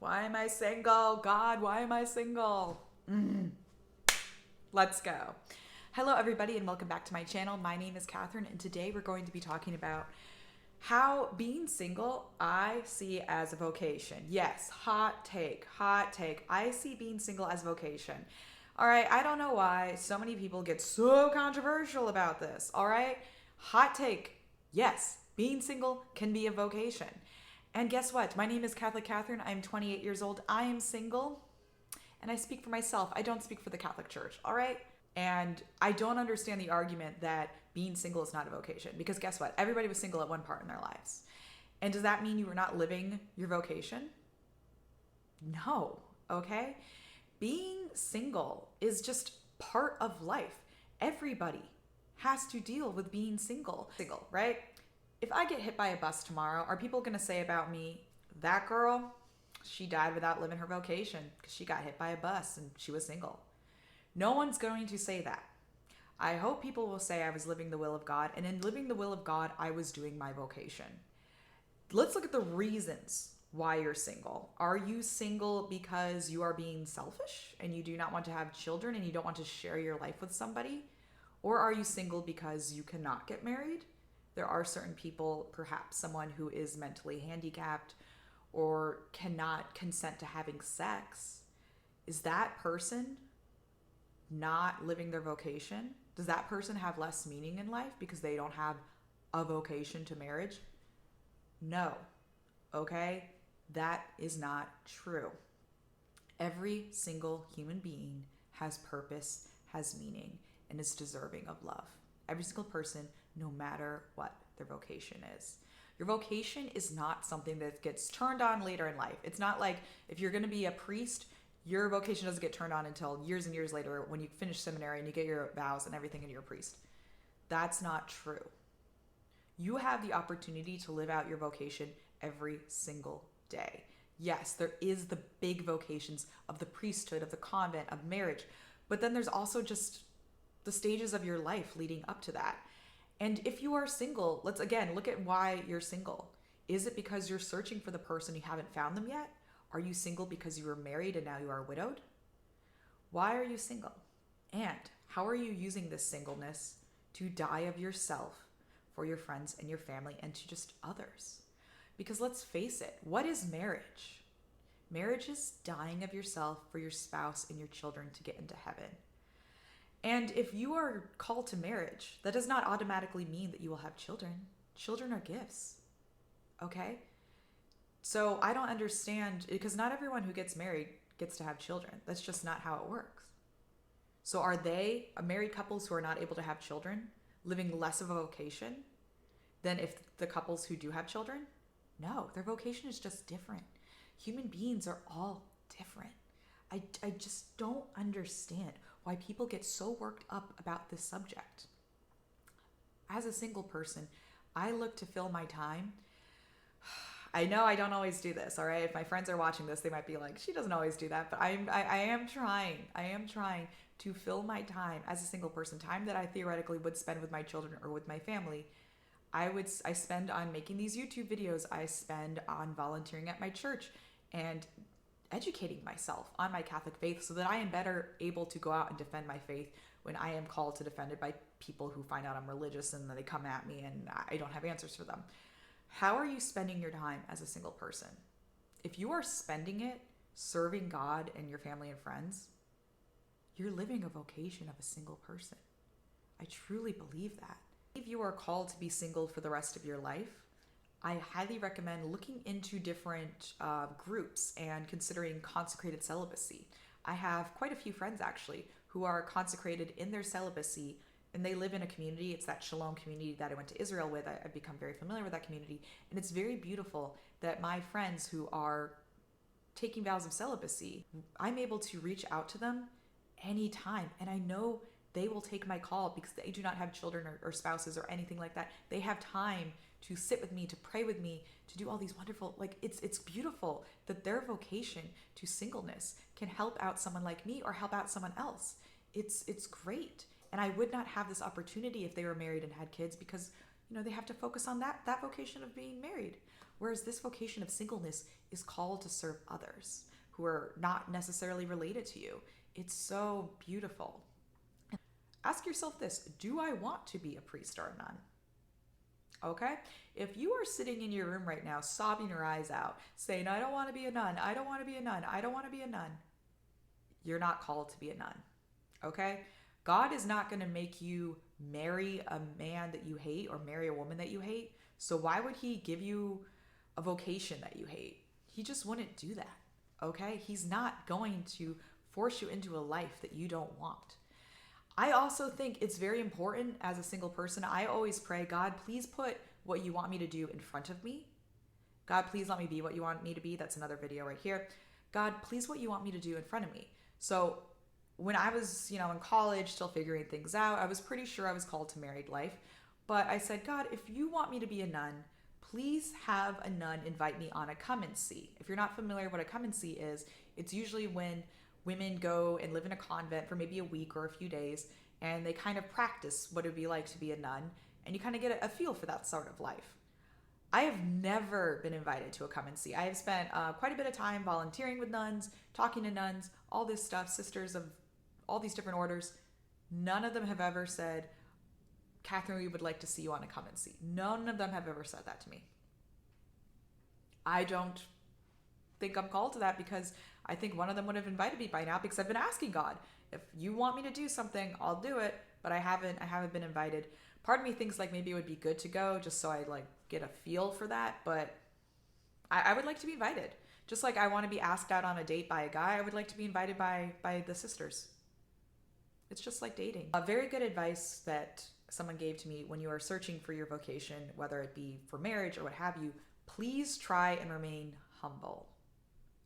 Why am I single? God, why am I single? Let's go. Hello, everybody, and welcome back to my channel. My name is Catherine, and today we're going to be talking about how being single I see as a vocation. Yes, hot take, hot take. I see being single as a vocation. All right, I don't know why so many people get so controversial about this. All right, hot take. Yes, being single can be a vocation. And guess what? My name is Catholic Catherine. I'm 28 years old. I am single, and I speak for myself. I don't speak for the Catholic Church, all right? And I don't understand the argument that being single is not a vocation, because guess what? Everybody was single at one part in their lives. And does that mean you were not living your vocation? No, okay? Being single is just part of life. Everybody has to deal with being single, right? If I get hit by a bus tomorrow, are people going to say about me, that girl, she died without living her vocation because she got hit by a bus and she was single? No one's going to say that. I hope people will say I was living the will of God, and in living the will of God, I was doing my vocation. Let's look at the reasons why you're single. Are you single because you are being selfish and you do not want to have children and you don't want to share your life with somebody? Or are you single because you cannot get married? There are certain people, perhaps someone who is mentally handicapped or cannot consent to having sex. Is that person not living their vocation? Does that person have less meaning in life because they don't have a vocation to marriage? No. Okay? That is not true. Every single human being has purpose, has meaning, and is deserving of love. Every single person, no matter what their vocation is. Your vocation is not something that gets turned on later in life. It's not like if you're going to be a priest, your vocation doesn't get turned on until years and years later when you finish seminary and you get your vows and everything and you're a priest. That's not true. You have the opportunity to live out your vocation every single day. Yes, there is the big vocations of the priesthood, of the convent, of marriage, but then there's also just the stages of your life leading up to that. And if you are single, let's again look at why you're single. Is it because you're searching for the person, you haven't found them yet? Are you single because you were married and now you are widowed? Why are you single? And how are you using this singleness to die of yourself for your friends and your family and to just others? Because let's face it, what is marriage? Marriage is dying of yourself for your spouse and your children to get into heaven. And if you are called to marriage, that does not automatically mean that you will have children. Children are gifts, okay? So I don't understand, because not everyone who gets married gets to have children. That's just not how it works. So are they, married couples who are not able to have children, living less of a vocation than if the couples who do have children? No, their vocation is just different. Human beings are all different. I just don't understand why people get so worked up about this subject. As a single person, I look to fill my time. I know I don't always do this, all right? If my friends are watching this, they might be like, she doesn't always do that, but I am trying. I am trying to fill my time as a single person, time that I theoretically would spend with my children or with my family. I spend on making these YouTube videos. I spend on volunteering at my church and educating myself on my Catholic faith so that I am better able to go out and defend my faith when I am called to defend it by people who find out I'm religious and then they come at me and I don't have answers for them. How are you spending your time as a single person? If you are spending it serving God and your family and friends, you're living a vocation of a single person. I truly believe that. If you are called to be single for the rest of your life, I highly recommend looking into different groups and considering consecrated celibacy. I have quite a few friends actually who are consecrated in their celibacy, and they live in a community. It's that Shalom community that I went to Israel with. I've become very familiar with that community, and it's very beautiful that my friends who are taking vows of celibacy, I'm able to reach out to them anytime, and I know they will take my call because they do not have children or spouses or anything like that. They have time to sit with me, to pray with me, to do all these wonderful, it's beautiful that their vocation to singleness can help out someone like me or help out someone else. It's great. And I would not have this opportunity if they were married and had kids because, they have to focus on that vocation of being married. Whereas this vocation of singleness is called to serve others who are not necessarily related to you. It's so beautiful. Ask yourself this: do I want to be a priest or a nun? Okay? If you are sitting in your room right now, sobbing your eyes out, saying, I don't want to be a nun, I don't want to be a nun, I don't want to be a nun, you're not called to be a nun. Okay? God is not going to make you marry a man that you hate or marry a woman that you hate. So why would he give you a vocation that you hate? He just wouldn't do that. Okay? He's not going to force you into a life that you don't want. I also think it's very important as a single person. I always pray, God, please put what you want me to do in front of me. God, please let me be what you want me to be. That's another video right here. God, please what you want me to do in front of me. So when I was, in college, still figuring things out, I was pretty sure I was called to married life. But I said, God, if you want me to be a nun, please have a nun invite me on a come and see. If you're not familiar what a come and see is, it's usually when women go and live in a convent for maybe a week or a few days, and they kind of practice what it would be like to be a nun, and you kind of get a feel for that sort of life. I have never been invited to a come and see. I have spent quite a bit of time volunteering with nuns, talking to nuns, all this stuff, sisters of all these different orders. None of them have ever said, Catherine, we would like to see you on a come and see. None of them have ever said that to me. I don't think I'm called to that, because I think one of them would have invited me by now, because I've been asking God, if you want me to do something, I'll do it, but I haven't been invited. Part of me thinks like maybe it would be good to go just so I like get a feel for that, but I would like to be invited. Just like I want to be asked out on a date by a guy, I would like to be invited by the sisters. It's just like dating. A very good advice that someone gave to me: when you are searching for your vocation, whether it be for marriage or what have you, please try and remain humble.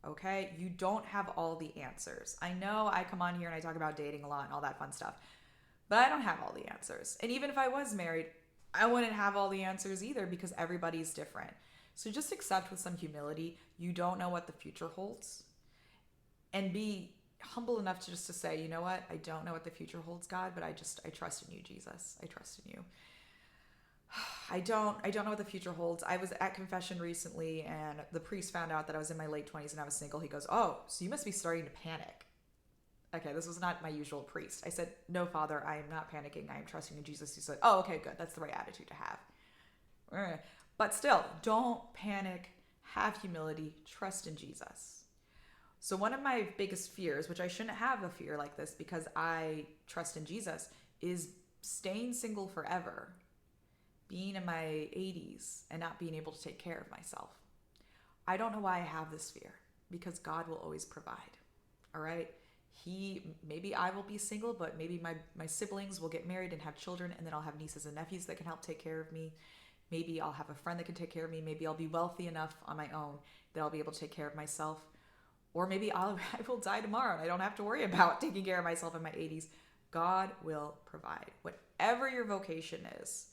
Okay? You don't have all the answers. I know I come on here and I talk about dating a lot and all that fun stuff, but I don't have all the answers. And even if I was married, I wouldn't have all the answers either, because everybody's different. So just accept with some humility, you don't know what the future holds, and be humble enough to just to say, you know what? I don't know what the future holds, God, but I trust in you, Jesus. I trust in you. I don't know what the future holds. I was at confession recently, and the priest found out that I was in my late 20s and I was single. He goes, oh, so you must be starting to panic. Okay, this was not my usual priest. I said, no, Father, I am not panicking. I am trusting in Jesus. He said, oh, okay, good. That's the right attitude to have. But still, don't panic. Have humility. Trust in Jesus. So one of my biggest fears, which I shouldn't have a fear like this because I trust in Jesus, is staying single forever, being in my 80s and not being able to take care of myself. I don't know why I have this fear, because God will always provide. All right? Maybe I will be single, but maybe my siblings will get married and have children, and then I'll have nieces and nephews that can help take care of me. Maybe I'll have a friend that can take care of me. Maybe I'll be wealthy enough on my own that I'll be able to take care of myself. Or maybe I will die tomorrow and I don't have to worry about taking care of myself in my 80s. God will provide. Whatever your vocation is,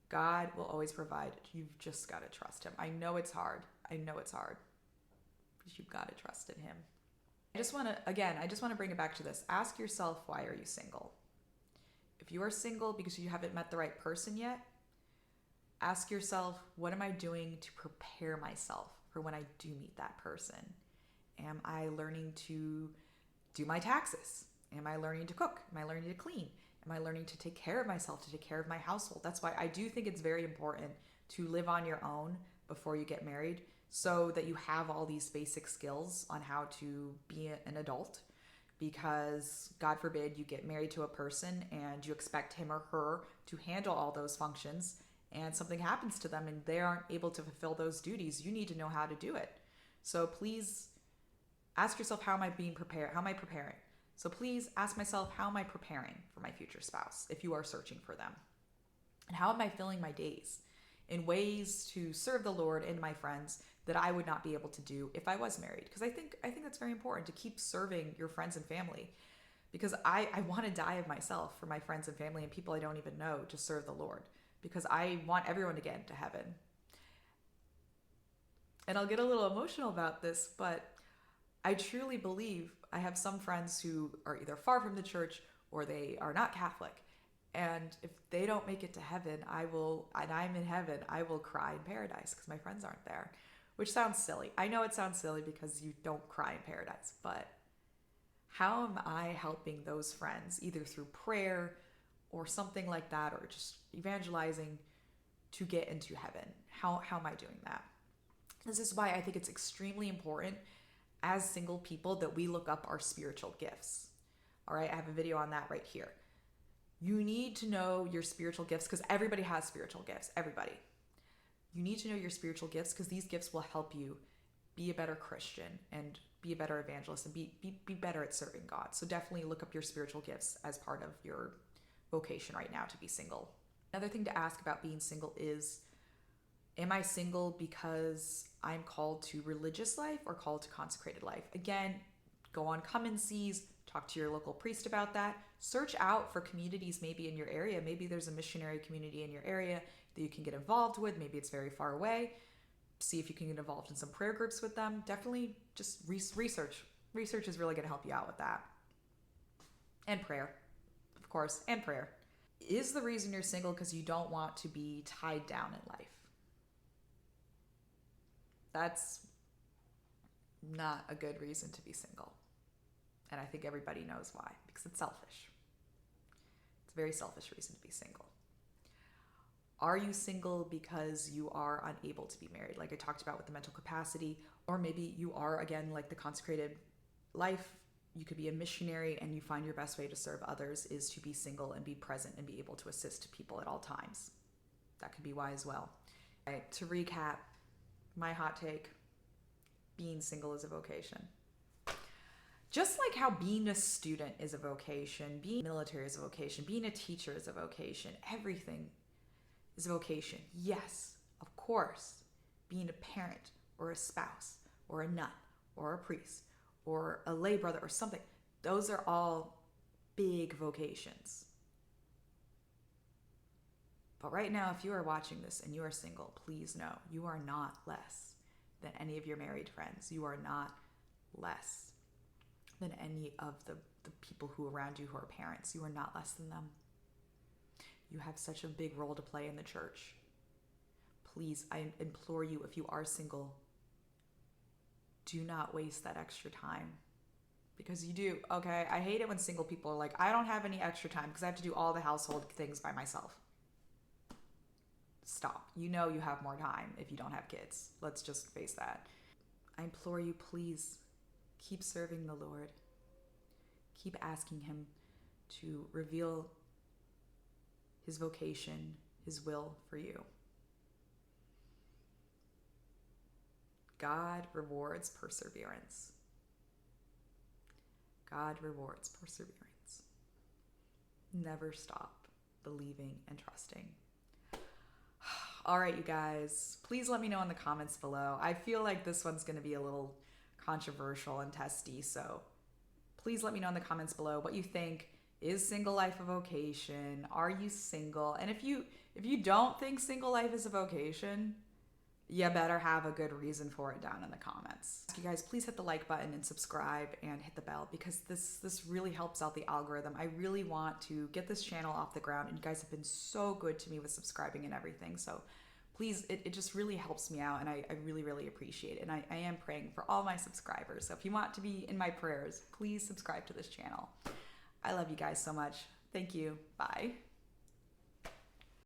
God will always provide. You've just got to trust him. I know it's hard. But you've got to trust in him. I just want to bring it back to this. Ask yourself, why are you single? If you are single because you haven't met the right person yet, ask yourself, what am I doing to prepare myself for when I do meet that person? Am I learning to do my taxes? Am I learning to cook? Am I learning to clean? Am I learning to take care of myself, to take care of my household? That's why I do think it's very important to live on your own before you get married, so that you have all these basic skills on how to be an adult. Because God forbid you get married to a person and you expect him or her to handle all those functions, and something happens to them and they aren't able to fulfill those duties. You need to know how to do it. So please ask yourself, how am I being prepared? How am I preparing? So please ask myself, how am I preparing for my future spouse if you are searching for them? And how am I filling my days in ways to serve the Lord and my friends that I would not be able to do if I was married? Because I think that's very important, to keep serving your friends and family, because I want to die of myself for my friends and family and people I don't even know, to serve the Lord, because I want everyone to get into heaven. And I'll get a little emotional about this, but I truly believe I have some friends who are either far from the church or they are not Catholic. And if they don't make it to heaven, and I'm in heaven, I will cry in paradise because my friends aren't there. which sounds silly. I know it sounds silly because you don't cry in paradise, but how am I helping those friends either through prayer or something like that, or just evangelizing to get into heaven? How am I doing that? This is why I think it's extremely important as single people that we look up our spiritual gifts. All right, I have a video on that right here. You need to know your spiritual gifts because everybody has spiritual gifts. Everybody. You need to know your spiritual gifts because these gifts will help you be a better Christian and be a better evangelist and be better at serving God. So definitely look up your spiritual gifts as part of your vocation right now to be single. Another thing to ask about being single is, am I single because I'm called to religious life or called to consecrated life? Again, go on Come and Sees, talk to your local priest about that. Search out for communities maybe in your area. Maybe there's a missionary community in your area that you can get involved with. Maybe it's very far away. See if you can get involved in some prayer groups with them. Definitely just research. Research is really going to help you out with that. And prayer, of course, and prayer. Is the reason you're single because you don't want to be tied down in life? That's not a good reason to be single. And I think everybody knows why, because it's selfish. It's a very selfish reason to be single. Are you single because you are unable to be married, like I talked about with the mental capacity? Or maybe you are, again, like the consecrated life. You could be a missionary and you find your best way to serve others is to be single and be present and be able to assist people at all times. That could be why as well. All right, to recap, my hot take, being single is a vocation. Just like how being a student is a vocation, being military is a vocation, being a teacher is a vocation, everything is a vocation. Yes, of course, being a parent or a spouse or a nun or a priest or a lay brother or something, those are all big vocations. But right now, if you are watching this and you are single, please know you are not less than any of your married friends. You are not less than any of the people who are around you who are parents. You are not less than them. You have such a big role to play in the church. Please, I implore you, if you are single, do not waste that extra time. Because you do, okay? I hate it when single people are like, I don't have any extra time because I have to do all the household things by myself. Stop. You know you have more time if you don't have kids. Let's just face that. I implore you, please, keep serving the Lord. Keep asking Him to reveal His vocation, His will for you. God rewards perseverance. God rewards perseverance. Never stop believing and trusting. All right, you guys, please let me know in the comments below. I feel like this one's going to be a little controversial and testy, so please let me know in the comments below what you think. Is single life a vocation? Are you single? And if you don't think single life is a vocation, you better have a good reason for it down in the comments. You guys, please hit the like button and subscribe and hit the bell because this really helps out the algorithm. I really want to get this channel off the ground, and you guys have been so good to me with subscribing and everything. So please, it just really helps me out, and I really, really appreciate it. And I am praying for all my subscribers. So if you want to be in my prayers, please subscribe to this channel. I love you guys so much. Thank you. Bye.